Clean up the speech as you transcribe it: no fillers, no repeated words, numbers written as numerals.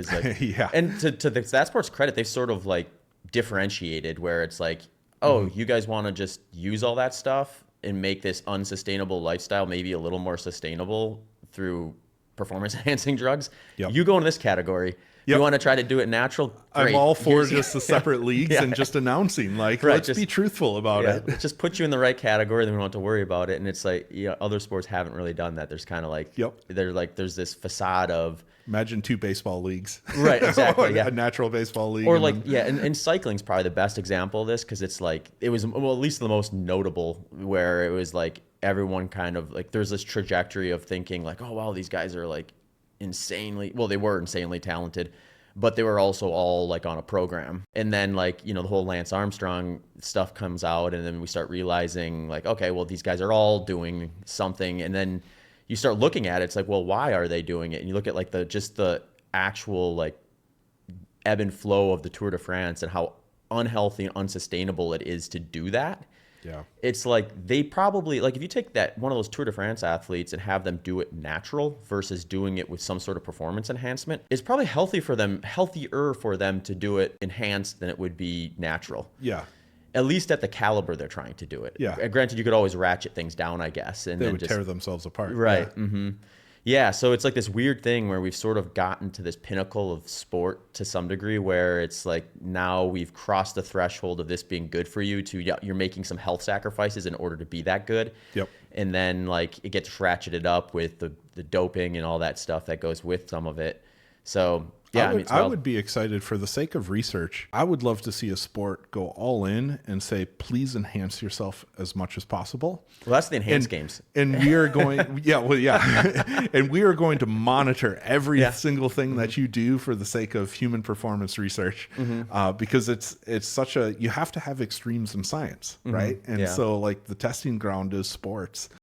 It's like, Yeah. and to that sport's credit, they've sort of like differentiated where it's like, oh, you guys want to just use all that stuff and make this unsustainable lifestyle maybe a little more sustainable through performance enhancing drugs. Yep. You go in this category. Yep. You want to try to do it natural? I'm Great. all for Here's- just the separate leagues Yeah. and just announcing, like, Right, let's just- be truthful about Yeah, it. just put you in the right category, then we don't have to worry about it. And it's like, other sports haven't really done that. There's kind of like, Yep. there's this facade of, Imagine 2 baseball leagues. right, exactly, yeah. A natural baseball league. Or and like, then- yeah, and cycling's probably the best example of this because it's like, it was, well, at least the most notable where it was like everyone kind of like, there's this trajectory of thinking like, oh, wow, these guys are like insanely, well, they were insanely talented, but they were also all like on a program. And then like, the whole Lance Armstrong stuff comes out and then we start realizing like, okay, well, these guys are all doing something. And then you start looking at it, it's like, well, why are they doing it? And you look at like the actual like ebb and flow of the Tour de France and how unhealthy and unsustainable it is to do that. Yeah. It's like they probably, like if you take that one of those Tour de France athletes and have them do it natural versus doing it with some sort of performance enhancement, it's probably healthier for them to do it enhanced than it would be natural. Yeah. At least at the caliber they're trying to do it. Yeah. Granted, you could always ratchet things down, I guess. And They then would tear themselves apart. Right. Yeah. Mm-hmm. Yeah. So it's like this weird thing where we've sort of gotten to this pinnacle of sport to some degree where it's like now we've crossed the threshold of this being good for you to you're making some health sacrifices in order to be that good. Yep. And then like it gets ratcheted up with the doping and all that stuff that goes with some of it. So yeah, I would be excited for the sake of research. I would love to see a sport go all in and say, please enhance yourself as much as possible. Well, that's the enhanced games. And we are going, yeah. And we are going to monitor every single thing that you do for the sake of human performance research, because it's such you have to have extremes in science, right? And so like the testing ground is sports.